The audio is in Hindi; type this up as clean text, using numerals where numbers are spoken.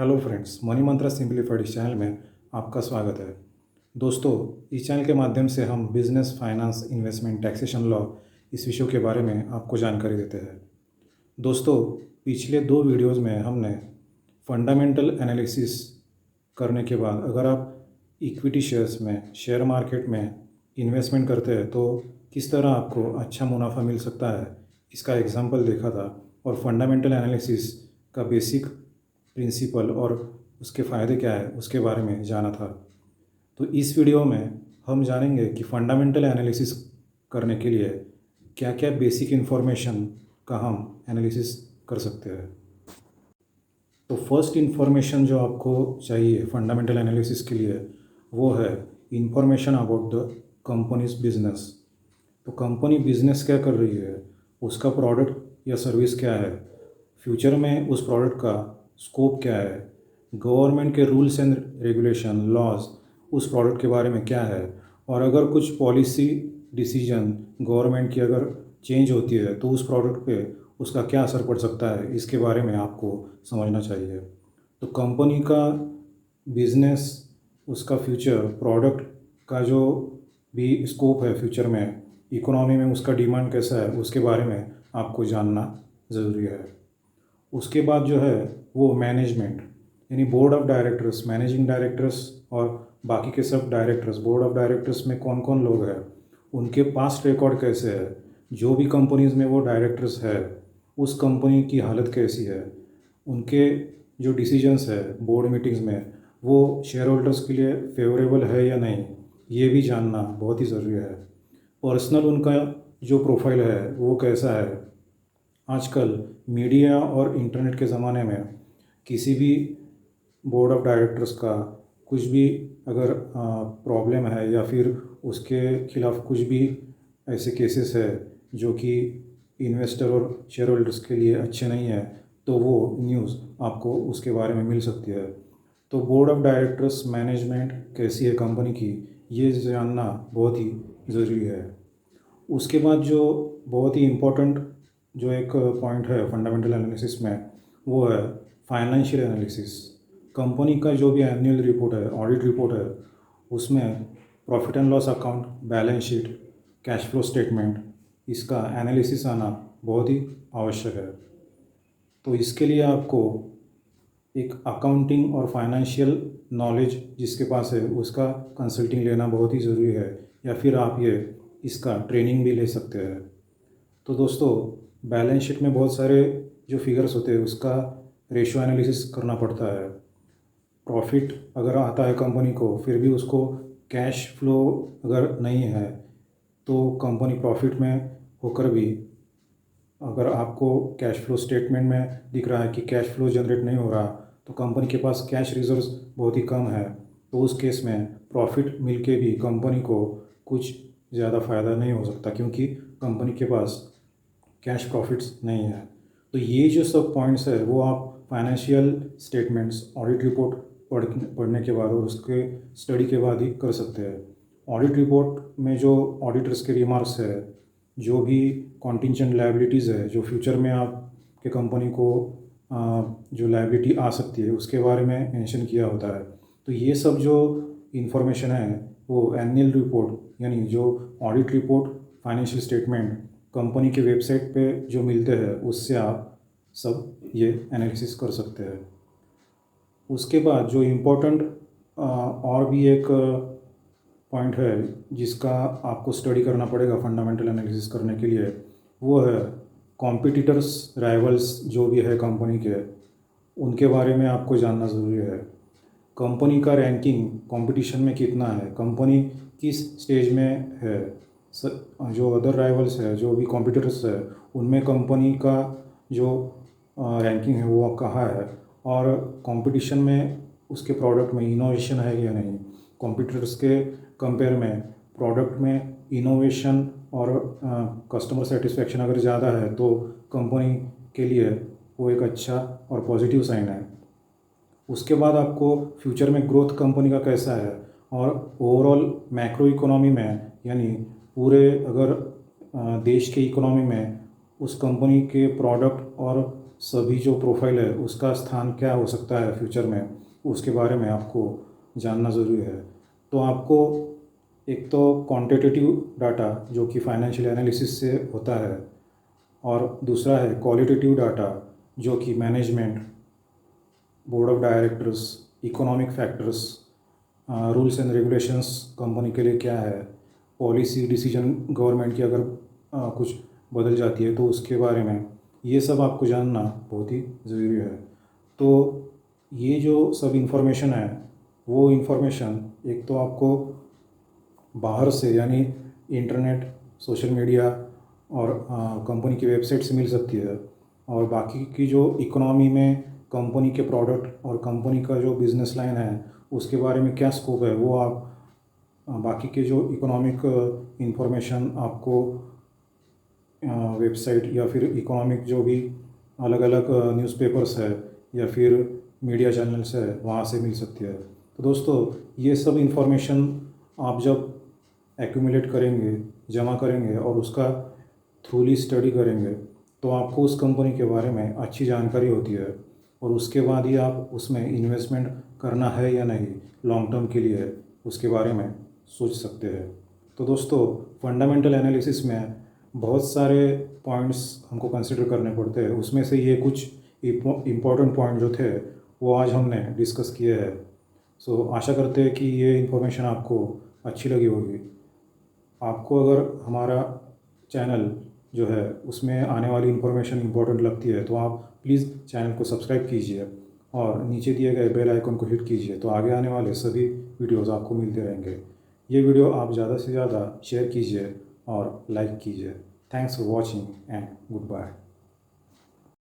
हेलो फ्रेंड्स, मनी मंत्रा सिंप्लीफाइड इस चैनल में आपका स्वागत है। दोस्तों, इस चैनल के माध्यम से हम business, finance, investment, taxation law इस विषयों के बारे में आपको जानकारी देते हैं। दोस्तों, पिछले 2 वीडियोज़ में हमने फंडामेंटल एनालिसिस करने के बाद अगर आप इक्विटी शेयर्स में, शेयर मार्केट में इन्वेस्टमेंट करते हैं तो किस तरह आपको अच्छा मुनाफा मिल सकता है, इसका एग्जाम्पल देखा था और फंडामेंटल एनालिसिस का बेसिक प्रिंसिपल और उसके फ़ायदे क्या है उसके बारे में जाना था। तो इस वीडियो में हम जानेंगे कि फंडामेंटल एनालिसिस करने के लिए क्या क्या बेसिक इन्फॉर्मेशन का हम एनालिसिस कर सकते हैं। तो फर्स्ट इन्फॉर्मेशन जो आपको चाहिए फंडामेंटल एनालिसिस के लिए वो है information about the companies business. तो कंपनी बिजनेस क्या कर रही है, उसका प्रोडक्ट या सर्विस क्या है, फ्यूचर में उस प्रोडक्ट का स्कोप क्या है, गवर्नमेंट के रूल्स एंड रेगुलेशन लॉज उस प्रोडक्ट के बारे में क्या है, और अगर कुछ पॉलिसी डिसीजन गवर्नमेंट की अगर चेंज होती है तो उस प्रोडक्ट पे उसका क्या असर पड़ सकता है, इसके बारे में आपको समझना चाहिए। तो कंपनी का बिजनेस, उसका फ्यूचर, प्रोडक्ट का जो भी स्कोप है फ्यूचर में, इकोनॉमी में उसका डिमांड कैसा है, उसके बारे में आपको जानना ज़रूरी है। उसके बाद जो है वो मैनेजमेंट, यानी board of directors, managing directors और बाकी के सब डायरेक्टर्स, बोर्ड ऑफ डायरेक्टर्स में कौन कौन लोग हैं, उनके पास्ट रिकॉर्ड कैसे है, जो भी कंपनीज़ में वो डायरेक्टर्स है उस कंपनी की हालत कैसी है, उनके जो डिसीजंस है बोर्ड मीटिंग्स में वो शेयर होल्डर्स के लिए फेवरेबल है या नहीं, ये भी जानना बहुत ही ज़रूरी है। पर्सनल उनका जो प्रोफाइल है वो कैसा है। आजकल मीडिया और इंटरनेट के ज़माने में किसी भी बोर्ड ऑफ डायरेक्टर्स का कुछ भी अगर प्रॉब्लम है या फिर उसके खिलाफ कुछ भी ऐसे केसेस है जो कि इन्वेस्टर और शेयर होल्डर्स के लिए अच्छे नहीं है, तो वो न्यूज़ आपको उसके बारे में मिल सकती है। तो बोर्ड ऑफ डायरेक्टर्स, मैनेजमेंट कैसी है कंपनी की, ये जानना बहुत ही ज़रूरी है। उसके बाद जो बहुत ही इम्पोर्टेंट जो एक पॉइंट है फंडामेंटल एनालिसिस में वो है फाइनेंशियल एनालिसिस। कंपनी का जो भी एनुअल रिपोर्ट है, ऑडिट रिपोर्ट है, उसमें profit and loss account, balance sheet, cash flow statement, इसका एनालिसिस आना बहुत ही आवश्यक है। तो इसके लिए आपको एक अकाउंटिंग और फाइनेंशियल नॉलेज जिसके पास है उसका कंसल्टिंग लेना बहुत ही ज़रूरी है, या फिर आप ये इसका ट्रेनिंग भी ले सकते हैं। तो दोस्तों, बैलेंस शीट में बहुत सारे जो फिगर्स होते हैं उसका रेशियो एनालिसिस करना पड़ता है। प्रॉफिट अगर आता है कंपनी को फिर भी उसको कैश फ्लो अगर नहीं है तो कंपनी प्रॉफिट में होकर भी अगर आपको कैश फ्लो स्टेटमेंट में दिख रहा है कि कैश फ्लो जनरेट नहीं हो रहा, तो कंपनी के पास कैश रिजर्व्स बहुत ही कम है, तो उस केस में प्रॉफिट मिल के भी कंपनी को कुछ ज़्यादा फ़ायदा नहीं हो सकता क्योंकि कंपनी के पास कैश प्रॉफिट्स नहीं है। तो ये जो सब पॉइंट्स है वो आप फाइनेंशियल स्टेटमेंट्स, ऑडिट रिपोर्ट पढ़ने के बाद और उसके स्टडी के बाद ही कर सकते हैं। ऑडिट रिपोर्ट में जो ऑडिटर्स के रिमार्क्स है, जो भी कॉन्टिजेंट लायबिलिटीज़ है, जो फ्यूचर में आपके कंपनी को जो लायबिलिटी आ सकती है उसके बारे में मेंशन किया होता है। तो ये सब जो इन्फॉर्मेशन है वो एनुअल रिपोर्ट यानी जो audit report, financial statement company के वेबसाइट पे जो मिलते हैं उससे आप सब ये एनालिसिस कर सकते हैं। उसके बाद जो इम्पोर्टेंट और भी एक पॉइंट है जिसका आपको स्टडी करना पड़ेगा फंडामेंटल एनालिसिस करने के लिए, वो है कॉम्पिटिटर्स, राइवल्स जो भी है कंपनी के, उनके बारे में आपको जानना ज़रूरी है। कंपनी का रैंकिंग कंपटीशन में कितना है, कंपनी किस स्टेज में है, जो अदर राइवल्स है, जो भी कॉम्पिटिटर्स है, उनमें कंपनी का जो रैंकिंग है वो कहाँ है, और कंपटीशन में उसके प्रोडक्ट में इनोवेशन है या नहीं, कॉम्पिटिटर्स के कंपेयर में प्रोडक्ट में इनोवेशन और कस्टमर सेटिस्फेक्शन अगर ज़्यादा है तो कंपनी के लिए वो एक अच्छा और पॉजिटिव साइन है। उसके बाद आपको फ्यूचर में ग्रोथ कंपनी का कैसा है और ओवरऑल मैक्रो इकोनॉमी में यानी पूरे अगर देश के इकोनॉमी में उस कंपनी के प्रोडक्ट और सभी जो प्रोफाइल है उसका स्थान क्या हो सकता है फ्यूचर में, उसके बारे में आपको जानना ज़रूरी है। तो आपको एक तो क्वांटिटेटिव डाटा जो कि फाइनेंशियल एनालिसिस से होता है, और दूसरा है क्वालिटेटिव डाटा जो कि management, board of directors, economic factors, rules and regulations company के लिए क्या है, पॉलिसी डिसीजन गवर्नमेंट की अगर कुछ बदल जाती है तो उसके बारे में, ये सब आपको जानना बहुत ही ज़रूरी है। तो ये जो सब इन्फॉर्मेशन है, वो इन्फॉर्मेशन एक तो आपको बाहर से यानी इंटरनेट, सोशल मीडिया और कंपनी की वेबसाइट से मिल सकती है, और बाकी की जो इकोनॉमी में कंपनी के प्रोडक्ट और कंपनी का जो बिज़नेस लाइन है उसके बारे में क्या स्कोप है, वो आप बाकी के जो इकोनॉमिक इंफॉर्मेशन आपको वेबसाइट या फिर इकोनॉमिक जो भी अलग अलग न्यूज़पेपर्स है या फिर मीडिया चैनल्स है वहाँ से मिल सकती है। तो दोस्तों, ये सब इन्फॉर्मेशन आप जब एक्यूमुलेट करेंगे, जमा करेंगे और उसका थ्रूली स्टडी करेंगे तो आपको उस कंपनी के बारे में अच्छी जानकारी होती है, और उसके बाद ही आप उसमें इन्वेस्टमेंट करना है या नहीं, लॉन्ग टर्म के लिए उसके बारे में सोच सकते हैं। तो दोस्तों, फंडामेंटल एनालिसिस में बहुत सारे पॉइंट्स हमको कंसिडर करने पड़ते हैं, उसमें से ये कुछ इम्पोर्टेंट पॉइंट जो थे वो आज हमने डिस्कस किए हैं। सो आशा करते हैं कि ये इन्फॉर्मेशन आपको अच्छी लगी होगी। आपको अगर हमारा चैनल जो है उसमें आने वाली इन्फॉर्मेशन इम्पोर्टेंट लगती है तो आप प्लीज़ चैनल को सब्सक्राइब कीजिए और नीचे दिए गए बेल आइकन को हिट कीजिए, तो आगे आने वाले सभी वीडियोज़ आपको मिलते रहेंगे। ये वीडियो आप ज़्यादा से ज़्यादा शेयर कीजिए और लाइक कीजिए। Thanks for watching and good bye.